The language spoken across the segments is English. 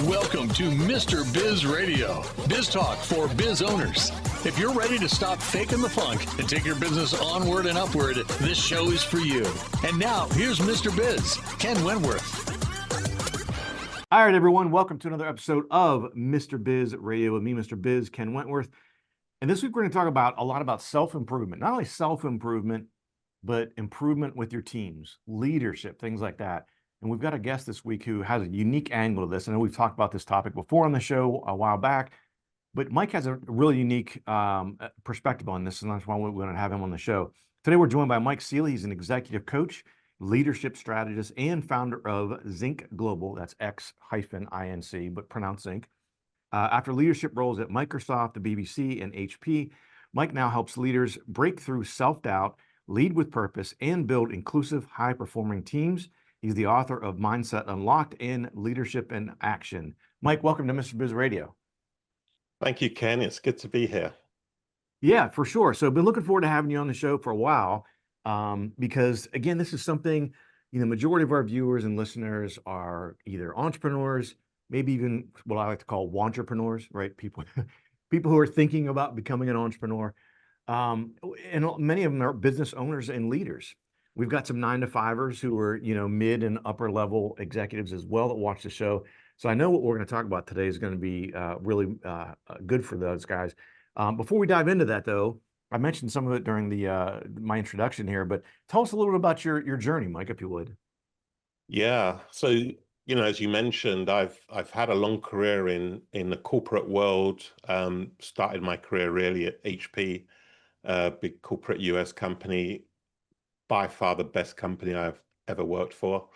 Welcome to Mr. Biz Radio, biz talk for biz owners. If you're ready to stop faking the funk and take your business onward and upward, this show is for you. And now, here's Mr. Biz, Ken Wentworth. All right, everyone, welcome to another episode of Mr. Biz Radio with me, Mr. Biz, Ken Wentworth. And this week, we're going to talk about a lot about self-improvement, not only self-improvement, but improvement with your teams, leadership, things like that. And we've got a guest this week who has a unique angle to this. I know we've talked about this topic before on the show a while back, but Mike has a really unique perspective on this, and that's why we're going to have him on the show. Today, we're joined by Mike Seeley. He's an executive coach, leadership strategist, and founder of Zinc Global. That's X-INC, but pronounced Zinc. After leadership roles at Microsoft, the BBC, and HP, Mike now helps leaders break through self-doubt, lead with purpose, and build inclusive, high-performing teams. He's the author of Mindset Unlocked and Leadership in Action. Mike, welcome to Mr. Biz Radio. Thank you, Ken. It's good to be here. Yeah, for sure. So I've been looking forward to having you on the show for a while because, again, this is something, the majority of our viewers and listeners are either entrepreneurs, maybe even what I like to call wantrepreneurs, right? People who are thinking about becoming an entrepreneur. And many of them are business owners and leaders. We've got some 9-to-5ers who are, mid and upper level executives as well that watch the show. So I know what we're going to talk about today is going to be really good for those guys. Before we dive into that, though, I mentioned some of it during my introduction here, but tell us a little bit about your journey, Mike, if you would. Yeah. So, as you mentioned, I've had a long career in the corporate world. Started my career really at HP, big corporate US company. By far the best company I've ever worked for.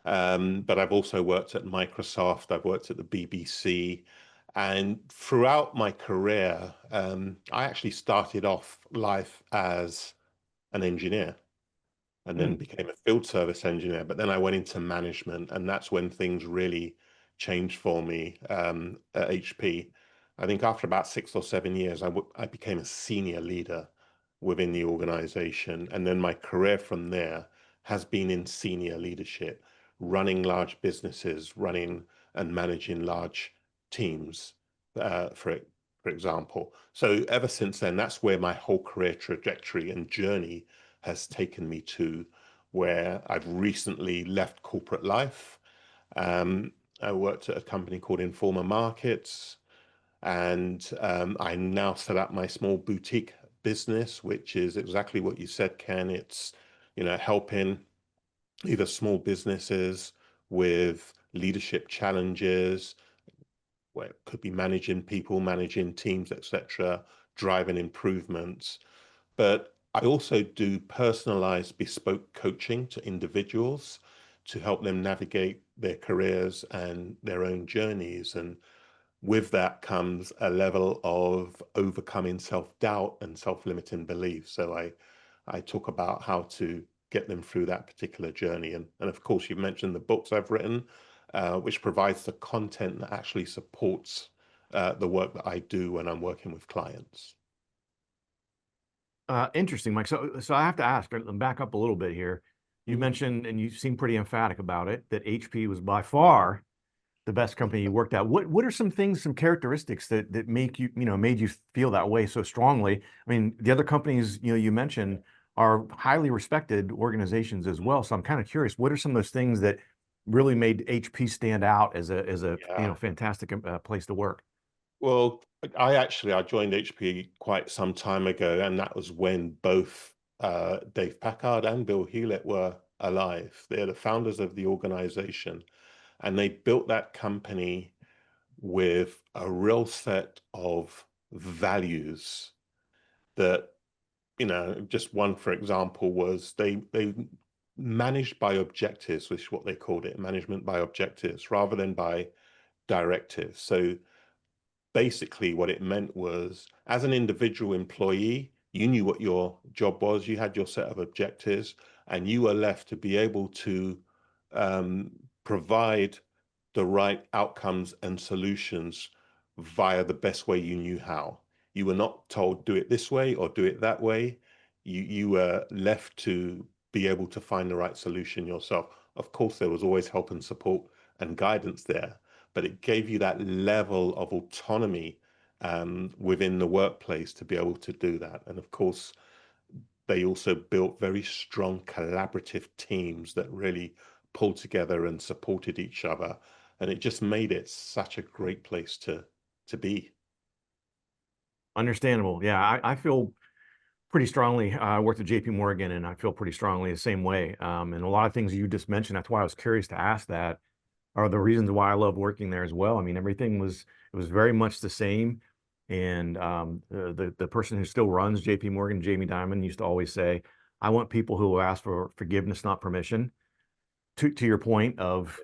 But I've also worked at Microsoft, I've worked at the BBC, and throughout my career, I actually started off life as an engineer and then became a field service engineer, but then I went into management, and that's when things really changed for me at HP. I think after about 6 or 7 years, I became a senior leader within the organization. And then my career from there has been in senior leadership, running large businesses, running and managing large teams, for example. So ever since then, that's where my whole career trajectory and journey has taken me to, where I've recently left corporate life. I worked at a company called Informa Markets, and I now set up my small boutique business, which is exactly what you said, Ken. It's, helping either small businesses with leadership challenges, where it could be managing people, managing teams, etc., driving improvements. But I also do personalized bespoke coaching to individuals to help them navigate their careers and their own journeys. And with that comes a level of overcoming self-doubt and self-limiting beliefs. So I talk about how to get them through that particular journey. And of course, you've mentioned the books I've written, which provides the content that actually supports the work that I do when I'm working with clients. Interesting, Mike. So I have to ask, back up a little bit here. You mentioned, and you seem pretty emphatic about it, that HP was by far the best company you worked at. What are some things, some characteristics that make you, made you feel that way so strongly? I mean, the other companies, you mentioned are highly respected organizations as well. So I'm kind of curious, what are some of those things that really made HP stand out as a fantastic place to work? Well, I joined HP quite some time ago, and that was when both Dave Packard and Bill Hewlett were alive. They're the founders of the organization. And they built that company with a real set of values that, just one, for example, was they managed by objectives, which is what they called it, management by objectives, rather than by directives. So basically what it meant was, as an individual employee, you knew what your job was, you had your set of objectives, and you were left to be able to provide the right outcomes and solutions via the best way you knew how. You were not told, do it this way or do it that way. You were left to be able to find the right solution yourself. Of course, there was always help and support and guidance there, but it gave you that level of autonomy within the workplace to be able to do that. And of course, they also built very strong collaborative teams that really pulled together and supported each other. And it just made it such a great place to be. Understandable. Yeah, I feel pretty strongly. I worked at JP Morgan, and I feel pretty strongly the same way. And a lot of things you just mentioned, that's why I was curious to ask that, are the reasons why I love working there as well. I mean, everything was very much the same. And the person who still runs JP Morgan, Jamie Dimon, used to always say, I want people who will ask for forgiveness, not permission. To your point of,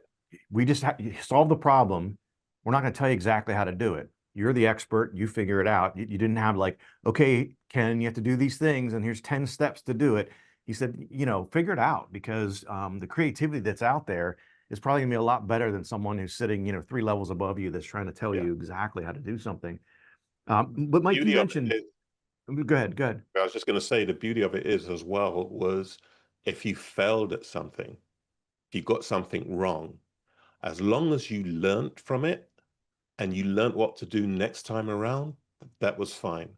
we just solve the problem. We're not going to tell you exactly how to do it. You're the expert. You figure it out. You didn't have like, okay, Ken, you have to do these things, and here's 10 steps to do it. He said, figure it out, because the creativity that's out there is probably gonna be a lot better than someone who's sitting, 3 levels above you that's trying to tell you exactly how to do something. But Mike, you mentioned, go ahead. I was just going to say, the beauty of it is as well was, if you failed at something, if you got something wrong, as long as you learned from it and you learned what to do next time around, that was fine.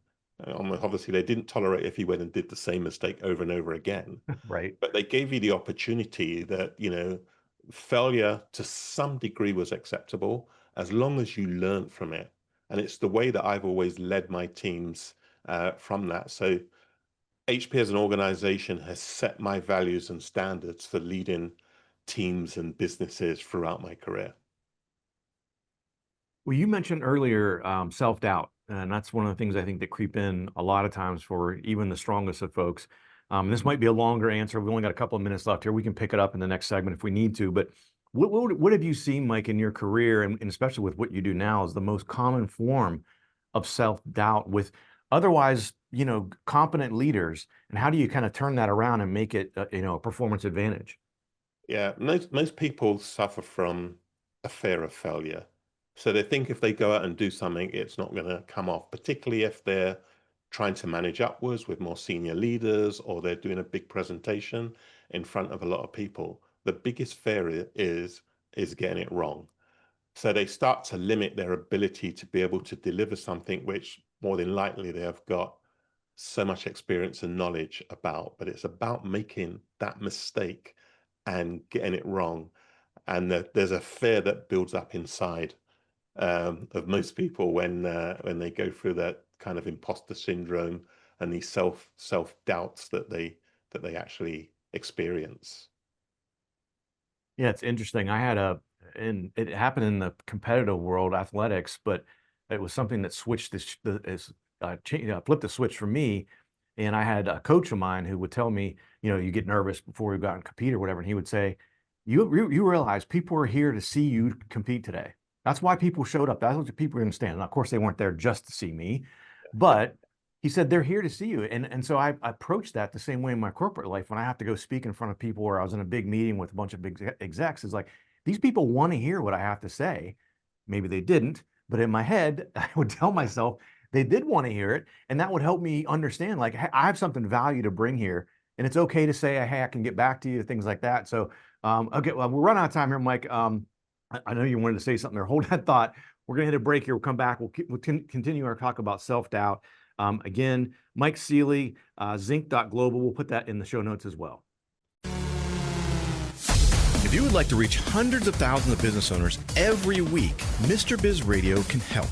Obviously, they didn't tolerate if you went and did the same mistake over and over again. Right. But they gave you the opportunity that, failure to some degree was acceptable as long as you learned from it. And it's the way that I've always led my teams from that. So HP as an organization has set my values and standards for leading teams and businesses throughout my career. Well, you mentioned earlier self-doubt, and that's one of the things I think that creep in a lot of times for even the strongest of folks. This might be a longer answer. We've only got a couple of minutes left here. We can pick it up in the next segment if we need to. But what have you seen, Mike, in your career, and especially with what you do now, is the most common form of self-doubt with otherwise, competent leaders? And how do you kind of turn that around and make it, a performance advantage? Yeah, most people suffer from a fear of failure. So they think if they go out and do something, it's not going to come off, particularly if they're trying to manage upwards with more senior leaders, or they're doing a big presentation in front of a lot of people. The biggest fear is getting it wrong. So they start to limit their ability to be able to deliver something which more than likely they have got so much experience and knowledge about. But it's about making that mistake and getting it wrong. And there's a fear that builds up inside of most people when they go through that kind of imposter syndrome and these self doubts that they actually experience. Yeah, it's interesting. And it happened in the competitive world, athletics, but it was something that switched flipped the switch for me. And I had a coach of mine who would tell me, you get nervous before you go out and compete or whatever. And he would say, you realize people are here to see you compete today. That's why people showed up. That's what people understand. And of course, they weren't there just to see me, but he said, they're here to see you. And so I approached that the same way in my corporate life. When I have to go speak in front of people, or I was in a big meeting with a bunch of big execs, is like, these people want to hear what I have to say. Maybe they didn't, but in my head, I would tell myself they did want to hear it. And that would help me understand, like, hey, I have something value to bring here. And it's okay to say, hey, I can get back to you, things like that. So, okay, well, we're running out of time here, Mike. I know you wanted to say something there. Hold that thought. We're going to hit a break here. We'll come back. We'll continue our talk about self-doubt. Again, Mike Seeley, Zinc Global. We'll put that in the show notes as well. If you would like to reach hundreds of thousands of business owners every week, Mr. Biz Radio can help.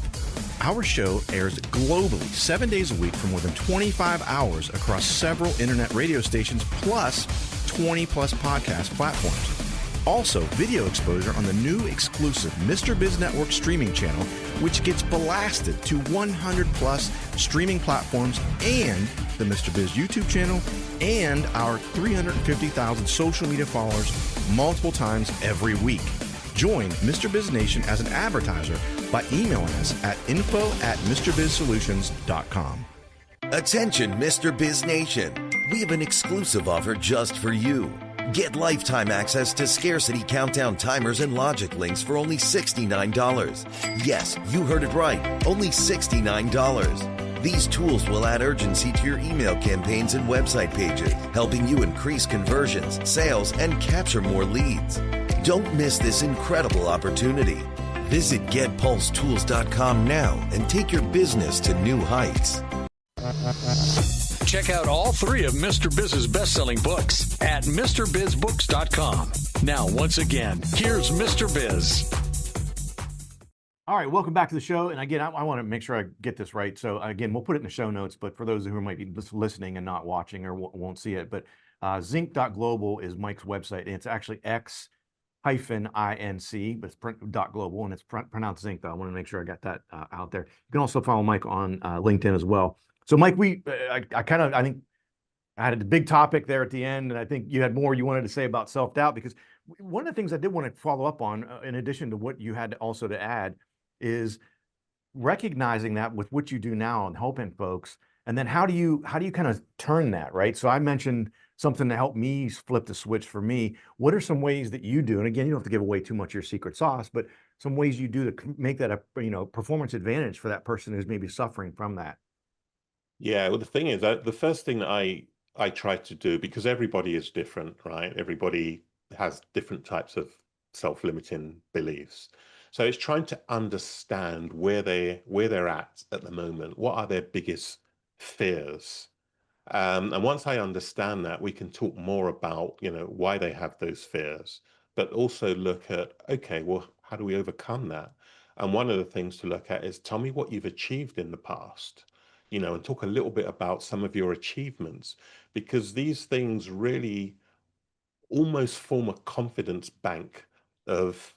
Our show airs globally 7 days a week for more than 25 hours across several internet radio stations, plus 20 plus podcast platforms. Also, video exposure on the new exclusive Mr. Biz Network streaming channel, which gets blasted to 100 plus streaming platforms, and the Mr. Biz YouTube channel, and our 350,000 social media followers multiple times every week. Join Mr. Biz Nation as an advertiser by emailing us at info@MrBizSolutions.com. Attention, Mr. Biz Nation. We have an exclusive offer just for you. Get lifetime access to scarcity countdown timers and logic links for only $69. Yes, you heard it right. Only $69. These tools will add urgency to your email campaigns and website pages, helping you increase conversions, sales, and capture more leads. Don't miss this incredible opportunity. Visit GetPulseTools.com now and take your business to new heights. Check out all 3 of Mr. Biz's best-selling books at MrBizBooks.com. Now, once again, here's Mr. Biz. All right, welcome back to the show. And again, I want to make sure I get this right. So again, we'll put it in the show notes, but for those who might be listening and not watching or won't see it, but Zinc.global is Mike's website, and it's actually X-INC, but it's .global, and it's pronounced Zinc, though. I want to make sure I got that out there. You can also follow Mike on LinkedIn as well. So Mike, I think I had a big topic there at the end, and I think you had more you wanted to say about self-doubt, because one of the things I did want to follow up on, in addition to what you had also to add, is recognizing that with what you do now and helping folks, and then how do you kind of turn that, right? So I mentioned something to help me flip the switch for me. What are some ways that you do? And again, you don't have to give away too much of your secret sauce, but some ways you do to make that a performance advantage for that person who's maybe suffering from that. Yeah, well, the thing is that the first thing that I try to do, because everybody is different, right? Everybody has different types of self-limiting beliefs. So it's trying to understand where they're at the moment. What are their biggest fears? And once I understand that, we can talk more about, why they have those fears, but also look at, okay, well, how do we overcome that? And one of the things to look at is, tell me what you've achieved in the past, and talk a little bit about some of your achievements, because these things really almost form a confidence bank of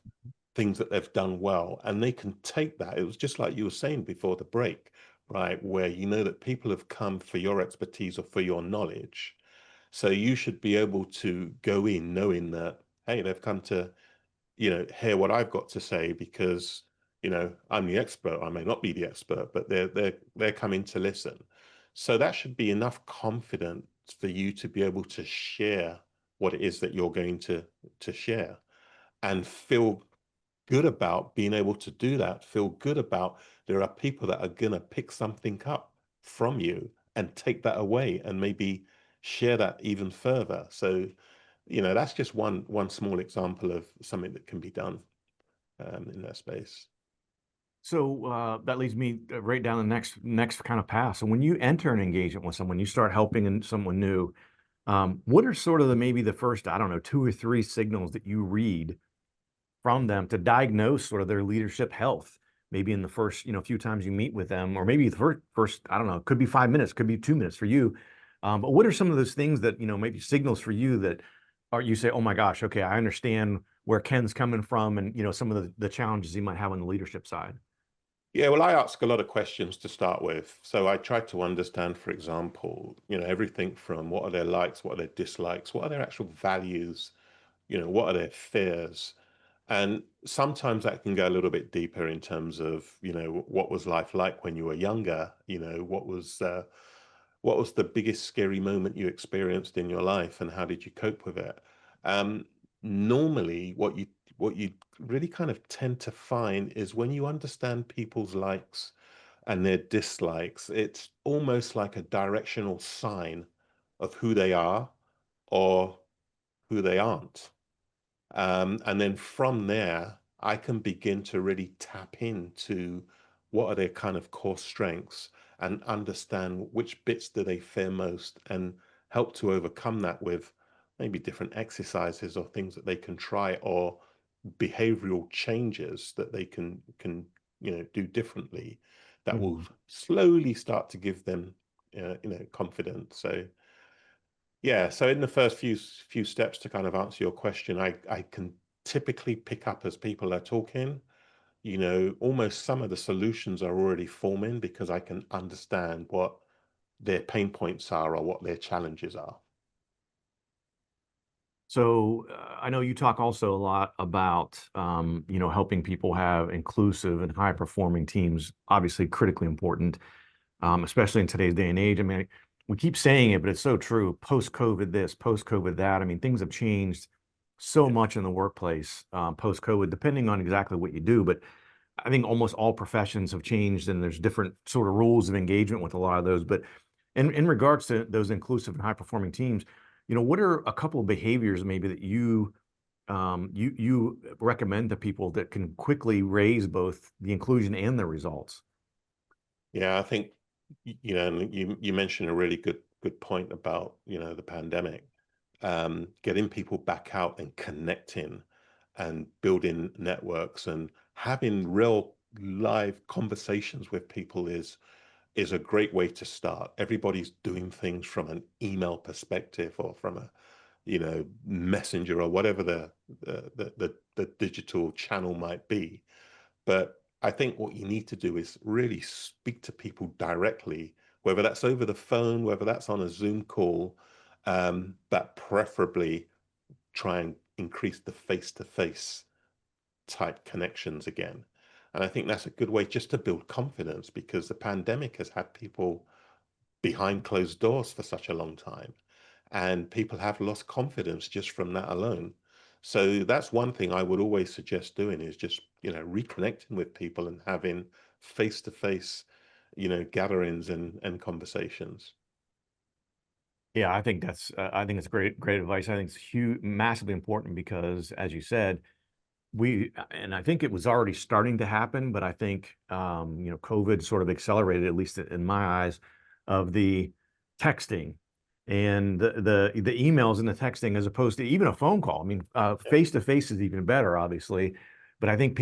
things that they've done well. And they can take that. It was just like you were saying before the break, right? Where you know that people have come for your expertise or for your knowledge. So you should be able to go in knowing that, hey, they've come to, hear what I've got to say, because, I'm the expert. I may not be the expert, but they're coming to listen. So that should be enough confidence for you to be able to share what it is that you're going to share, and feel good about being able to do that. Feel good about there are people that are going to pick something up from you and take that away and maybe share that even further. So, that's just one small example of something that can be done in that space. So that leads me right down the next kind of path. So when you enter an engagement with someone, you start helping someone new, what are sort of maybe the first, 2 or 3 signals that you read from them to diagnose sort of their leadership health, maybe in the first, few times you meet with them, or maybe the first, it could be 5 minutes, could be 2 minutes for you. But what are some of those things that, maybe signals for you that you say, oh my gosh, okay, I understand where Ken's coming from, and, some of the challenges he might have on the leadership side? Yeah, well, I ask a lot of questions to start with. So I try to understand, for example, everything from what are their likes, what are their dislikes, what are their actual values, what are their fears. And sometimes that can go a little bit deeper in terms of, what was life like when you were younger? What was the biggest scary moment you experienced in your life, and how did you cope with it? Normally, what you really kind of tend to find is when you understand people's likes and their dislikes, it's almost like a directional sign of who they are or who they aren't. And then from there, I can begin to really tap into what are their kind of core strengths, and understand which bits do they fear most, and help to overcome that with maybe different exercises or things that they can try, or behavioral changes that they can do differently, that will slowly start to give them confidence. So yeah, so in the first few steps, to kind of answer your question, I can typically pick up as people are talking, almost some of the solutions are already forming, because I can understand what their pain points are or what their challenges are. So I know you talk also a lot about, helping people have inclusive and high performing teams, obviously critically important, especially in today's day and age. I mean, we keep saying it, but it's so true. Post-COVID this, post-COVID that. I mean, things have changed so much in the workplace post-COVID, depending on exactly what you do. But I think almost all professions have changed, and there's different sort of rules of engagement with a lot of those. But in regards to those inclusive and high performing teams, what are a couple of behaviors maybe that you you recommend to people that can quickly raise both the inclusion and the results. Yeah, I think, and you mentioned a really good point about, the pandemic, getting people back out and connecting and building networks and having real live conversations with people is a great way to start. Everybody's doing things from an email perspective or from a, messenger or whatever the digital channel might be. But I think what you need to do is really speak to people directly, whether that's over the phone, whether that's on a Zoom call, but preferably try and increase the face-to-face type connections again. And I think that's a good way just to build confidence, because the pandemic has had people behind closed doors for such a long time, and people have lost confidence just from that alone. So that's one thing I would always suggest doing, is just, reconnecting with people and having face-to-face, gatherings and conversations. Yeah, I think that's great advice. I think it's huge, massively important, because as you said, and I think it was already starting to happen, but I think, COVID sort of accelerated, at least in my eyes, of the texting and the emails and the texting, as opposed to even a phone call. I mean, face-to-face is even better, obviously, but I think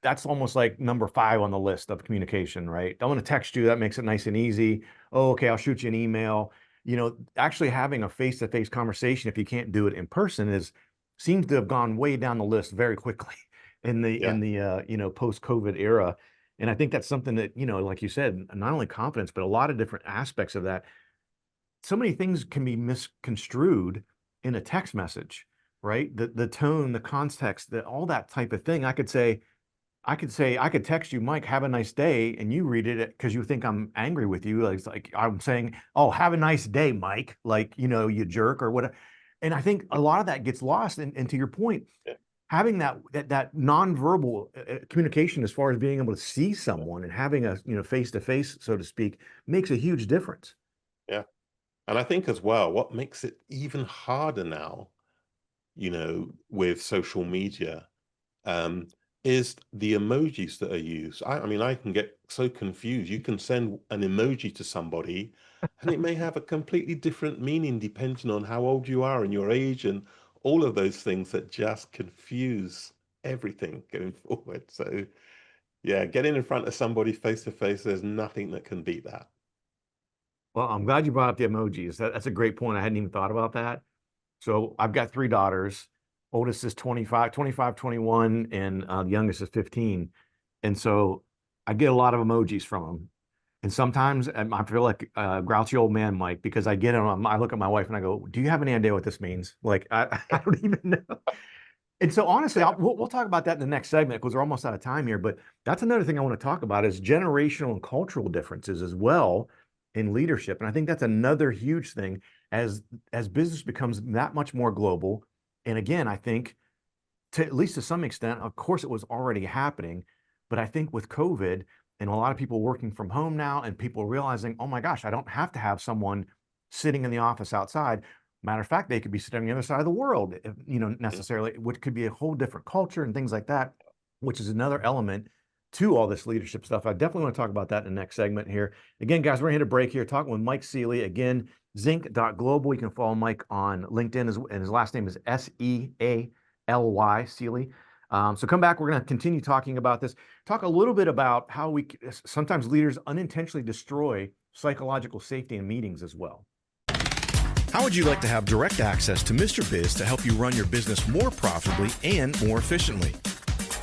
that's almost like number 5 on the list of communication, right? I'm going to text you. That makes it nice and easy. Oh, okay, I'll shoot you an email. Actually having a face-to-face conversation, if you can't do it in person, seems to have gone way down the list very quickly in the post-COVID era. And I think that's something that, like you said, not only confidence, but a lot of different aspects of that. So many things can be misconstrued in a text message, right? The tone, the context, all that type of thing. I could text you, Mike, have a nice day, and you read it because you think I'm angry with you. Like I'm saying, oh, have a nice day, Mike, like, you jerk or whatever. And I think a lot of that gets lost. And to your point, having that nonverbal communication, as far as being able to see someone and having a, face-to-face, so to speak, makes a huge difference. Yeah. And I think as well, what makes it even harder now, with social media, is the emojis that are used. I mean, I can get so confused. You can send an emoji to somebody and it may have a completely different meaning depending on how old you are and your age and all of those things that just confuse everything going forward. So yeah, getting in front of somebody face to face, there's nothing that can beat that. Well, I'm glad you brought up the emojis. That's a great point. I hadn't even thought about that. So I've got 3 daughters. Oldest is 25, 21, and the youngest is 15. And so I get a lot of emojis from them. And sometimes I feel like a grouchy old man, Mike, because I get them. I look at my wife and I go, do you have any idea what this means? Like, I don't even know. And so honestly, we'll talk about that in the next segment, because we're almost out of time here. But that's another thing I want to talk about, is generational and cultural differences as well in leadership. And I think that's another huge thing as business becomes that much more global. And again, I think, at least to some extent, of course, it was already happening, but I think with COVID and a lot of people working from home now, and people realizing, oh my gosh, I don't have to have someone sitting in the office outside. Matter of fact, they could be sitting on the other side of the world, necessarily, which could be a whole different culture and things like that, which is another element to all this leadership stuff. I definitely want to talk about that in the next segment here. Again, guys, we're going to hit a break here, talking with Mike Sealy. Again, Zinc.Global. You can follow Mike on LinkedIn, and his last name is Sealy, Sealy. So come back. We're going to continue talking about this. Talk a little bit about how sometimes leaders unintentionally destroy psychological safety in meetings as well. How would you like to have direct access to Mr. Biz to help you run your business more profitably and more efficiently?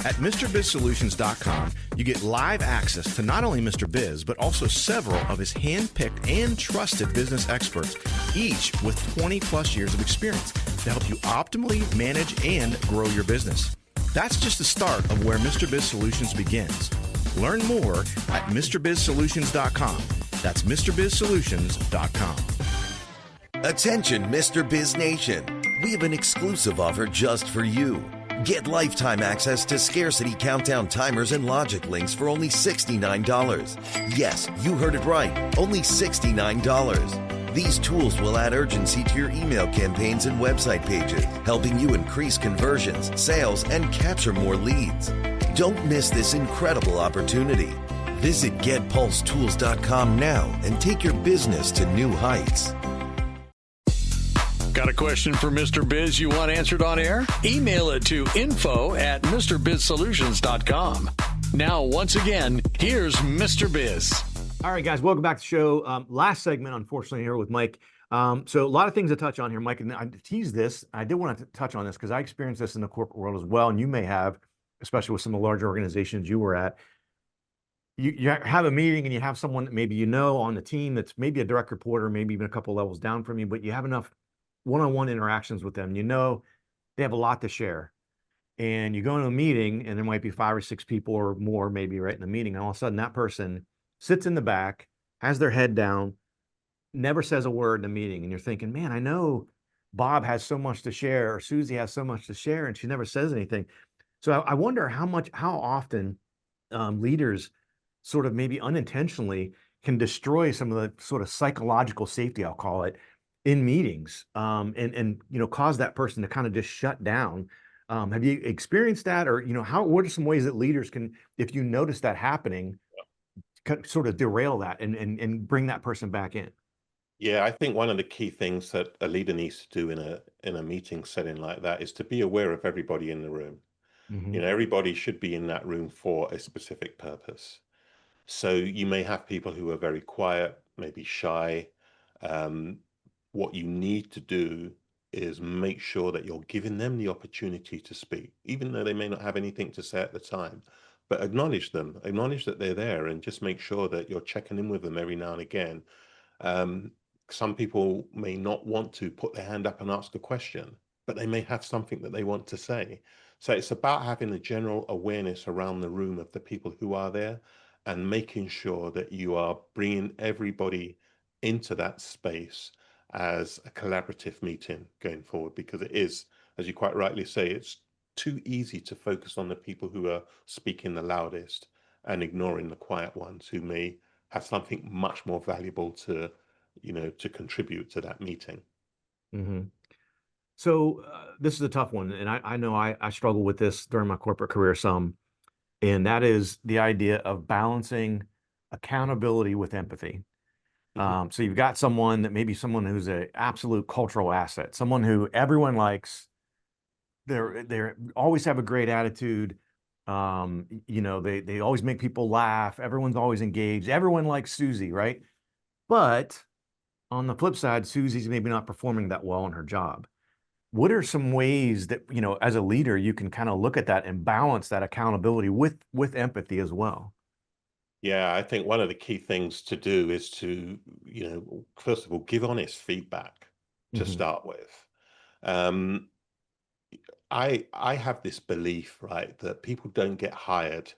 At MrBizSolutions.com, you get live access to not only Mr. Biz, but also several of his hand-picked and trusted business experts, each with 20 plus years of experience to help you optimally manage and grow your business. That's just the start of where Mr. Biz Solutions begins. Learn more at MrBizSolutions.com. That's MrBizSolutions.com. Attention, Mr. Biz Nation. We have an exclusive offer just for you. Get lifetime access to scarcity countdown timers and logic links for only $69. Yes, you heard it right. Only $69. These tools will add urgency to your email campaigns and website pages, helping you increase conversions, sales, and capture more leads. Don't miss this incredible opportunity. Visit getpulsetools.com now and take your business to new heights. Got a question for Mr. Biz you want answered on air? Email it to info@MrBizSolutions.com. Now, once again, here's Mr. Biz. All right, guys, welcome back to the show. Last segment, unfortunately, here with Mike. So a lot of things to touch on here, Mike, and I teased this. I did want to touch on this because I experienced this in the corporate world as well, and you may have, especially with some of the larger organizations you were at. You have a meeting and you have someone that maybe you know on the team that's maybe a direct reporter, maybe even a couple levels down from you, but you have enough one-on-one interactions with them. You know they have a lot to share. And you go into a meeting and there might be 5 or 6 people or more maybe right in the meeting. And all of a sudden that person sits in the back, has their head down, never says a word in the meeting. And you're thinking, man, I know Bob has so much to share or Susie has so much to share and she never says anything. So I wonder how often leaders sort of maybe unintentionally can destroy some of the sort of psychological safety, I'll call it, in meetings, and cause that person to kind of just shut down. Have you experienced that, or what are some ways that leaders can, if you notice that happening, sort of derail that and bring that person back in? Yeah, I think one of the key things that a leader needs to do in a meeting setting like that is to be aware of everybody in the room. Mm-hmm. Everybody should be in that room for a specific purpose. So you may have people who are very quiet, maybe shy. What you need to do is make sure that you're giving them the opportunity to speak, even though they may not have anything to say at the time. But acknowledge them, acknowledge that they're there, and just make sure that you're checking in with them every now and again. Some people may not want to put their hand up and ask a question, but they may have something that they want to say. So it's about having a general awareness around the room of the people who are there and making sure that you are bringing everybody into that space as a collaborative meeting going forward, because it is, as you quite rightly say, it's too easy to focus on the people who are speaking the loudest and ignoring the quiet ones who may have something much more valuable to contribute to that meeting. Mm-hmm. So this is a tough one, and I know I struggle with this during my corporate career some, and that is the idea of balancing accountability with empathy. So you've got someone who's an absolute cultural asset, someone who everyone likes. They always have a great attitude. They always make people laugh. Everyone's always engaged. Everyone likes Susie, right? But on the flip side, Susie's maybe not performing that well in her job. What are some ways that, as a leader, you can kind of look at that and balance that accountability with empathy as well? Yeah, I think one of the key things to do is to, first of all, give honest feedback to Mm-hmm. start with. I have this belief, right, that people don't get hired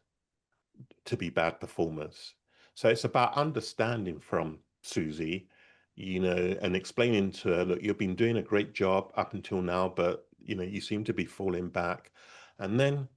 to be bad performers. So it's about understanding from Susie, and explaining to her, look, you've been doing a great job up until now, but you seem to be falling back. And then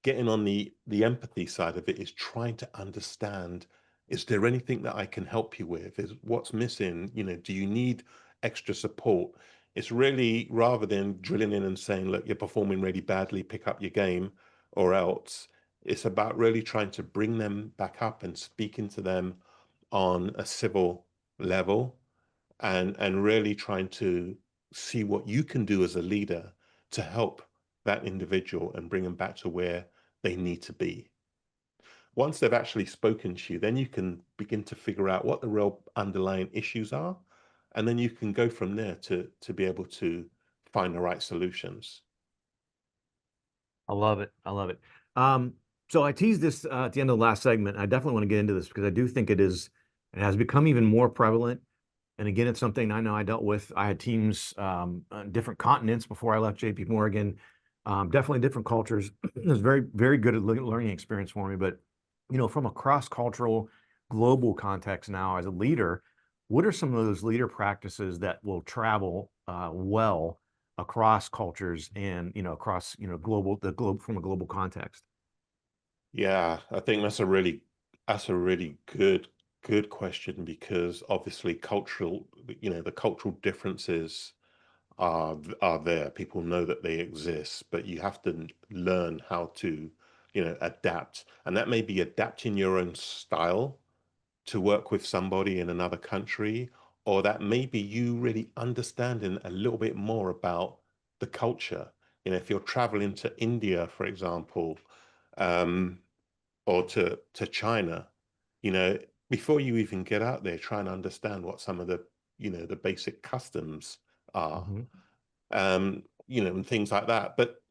getting on the empathy side of it is trying to understand, is there anything that I can help you with? Is what's missing? Do you need extra support? It's really, rather than drilling in and saying, look, you're performing really badly, pick up your game, or else, it's about really trying to bring them back up and speaking to them on a civil level, and really trying to see what you can do as a leader to help that individual and bring them back to where they need to be. Once they've actually spoken to you, then you can begin to figure out what the real underlying issues are, and then you can go from there to be able to find the right solutions. I love it. I love it. So I teased this at the end of the last segment. I definitely want to get into this because I do think it has become even more prevalent. And again, it's something I know I dealt with. I had teams on different continents before I left JP Morgan. Definitely different cultures. It was very, very good learning experience for me. But, from a cross-cultural global context now as a leader, what are some of those leader practices that will travel well across cultures and, across, the globe from a global context? Yeah, I think that's a really good good question, because obviously the cultural differences are there. People know that they exist, but you have to learn how to, adapt. And that may be adapting your own style to work with somebody in another country, or that may be you really understanding a little bit more about the culture. If you're traveling to India, for example, um, or to China, you know, before you even get out there, try and understand what some of the basic customs are, Mhm. and things like that. But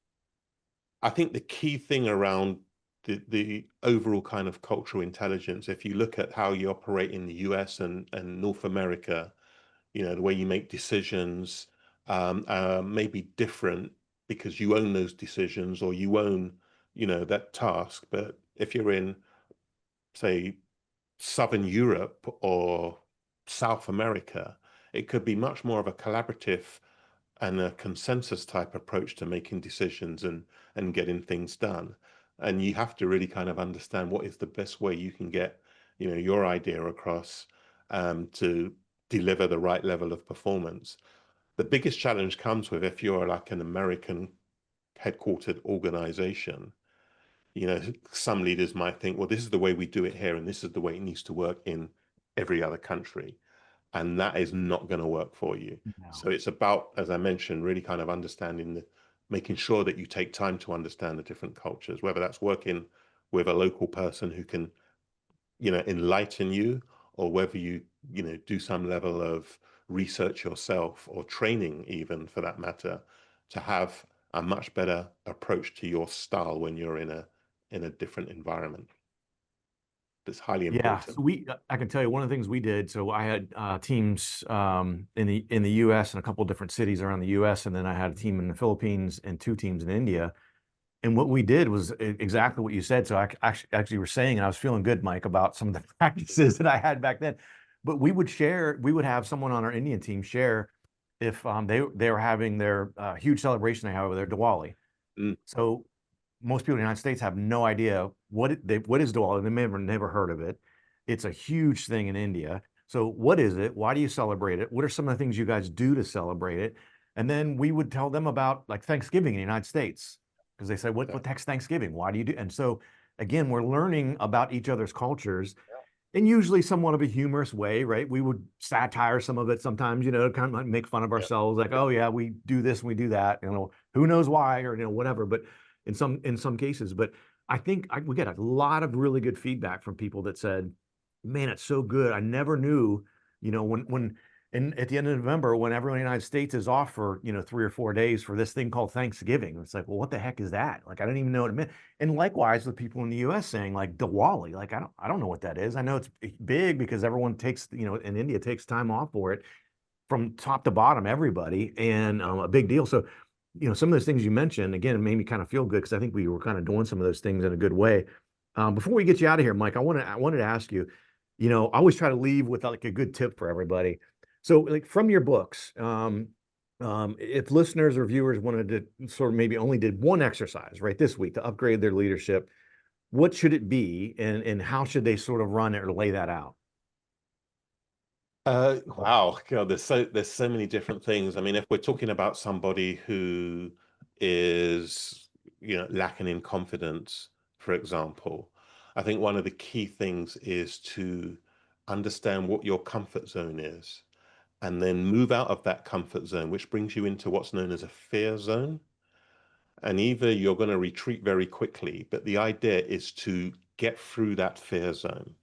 I think the key thing around the overall kind of cultural intelligence, if you look at how you operate in the US and North America, the way you make decisions may be different because you own those decisions, or you own, that task. But if you're in, say, Southern Europe or South America, it could be much more of a collaborative and a consensus type approach to making decisions and getting things done. And you have to really kind of understand what is the best way you can get, your idea across, to deliver the right level of performance. The biggest challenge comes with if you're like an American headquartered organization. Some leaders might think, well, this is the way we do it here, and this is the way it needs to work in every other country. And that is not going to work for you. No. So it's about, as I mentioned, really kind of understanding making sure that you take time to understand the different cultures, whether that's working with a local person who can, enlighten you, or whether you, do some level of research yourself, or training even for that matter, to have a much better approach to your style when you're in a different environment. That's highly Yeah, important. so I can tell you one of the things we did. So I had teams in the U.S. and a couple of different cities around the U.S., and then I had a team in the Philippines and 2 teams in India. And what we did was exactly what you said. So I actually were saying, and I was feeling good, Mike, about some of the practices that I had back then. But we would have someone on our Indian team share if they were having their huge celebration they have over their Diwali. Mm. So most people in the United States have no idea what is Diwali. They may have never heard of it. It's a huge thing in India. So what is it? Why do you celebrate it? What are some of the things you guys do to celebrate it? And then we would tell them about like Thanksgiving in the United States, because they say, what the heck's Thanksgiving? Why do you do? And so again, we're learning about each other's cultures, in usually somewhat of a humorous way, right? We would satire some of it sometimes, kind of like make fun of ourselves, like, oh yeah, we do this and we do that, who knows why, or whatever. But in some cases, but I think we get a lot of really good feedback from people that said, man, it's so good. I never knew, and at the end of November, when everyone in the United States is off for 3 or 4 days for this thing called Thanksgiving, it's like, well, what the heck is that? Like, I didn't even know what it meant. And likewise with people in the U.S. saying like Diwali, like I don't know what that is. I know it's big because everyone takes, in India takes time off for it, from top to bottom, everybody, and a big deal. So some of those things you mentioned, again, it made me kind of feel good, because I think we were kind of doing some of those things in a good way. Before we get you out of here, Mike, I wanted to ask you, I always try to leave with like a good tip for everybody. So like from your books, if listeners or viewers wanted to sort of maybe only did one exercise right this week to upgrade their leadership, what should it be, and how should they sort of run it or lay that out? Wow, God, there's so many different things. I mean, if we're talking about somebody who is, lacking in confidence, for example, I think one of the key things is to understand what your comfort zone is, and then move out of that comfort zone, which brings you into what's known as a fear zone. And either you're going to retreat very quickly, but the idea is to get through that fear zone,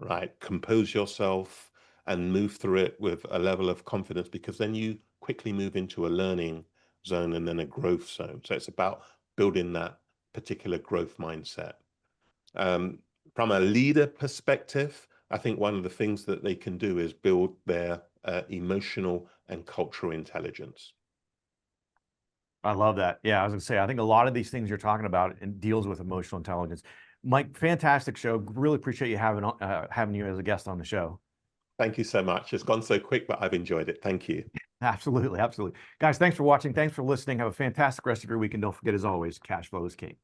right? Compose yourself and move through it with a level of confidence, because then you quickly move into a learning zone and then a growth zone. So it's about building that particular growth mindset. From a leader perspective, I think one of the things that they can do is build their emotional and cultural intelligence. I love that. Yeah, I was gonna say, I think a lot of these things you're talking about and deals with emotional intelligence. Mike, fantastic show. Really appreciate you having you as a guest on the show. Thank you so much. It's gone so quick, but I've enjoyed it. Thank you. Absolutely, absolutely. Guys, thanks for watching. Thanks for listening. Have a fantastic rest of your week. And don't forget, as always, cash flow is king.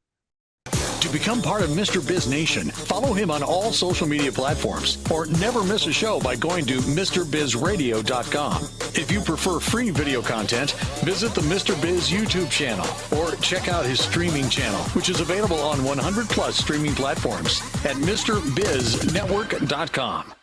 To become part of Mr. Biz Nation, follow him on all social media platforms or never miss a show by going to MrBizRadio.com. If you prefer free video content, visit the Mr. Biz YouTube channel or check out his streaming channel, which is available on 100 plus streaming platforms at MrBizNetwork.com.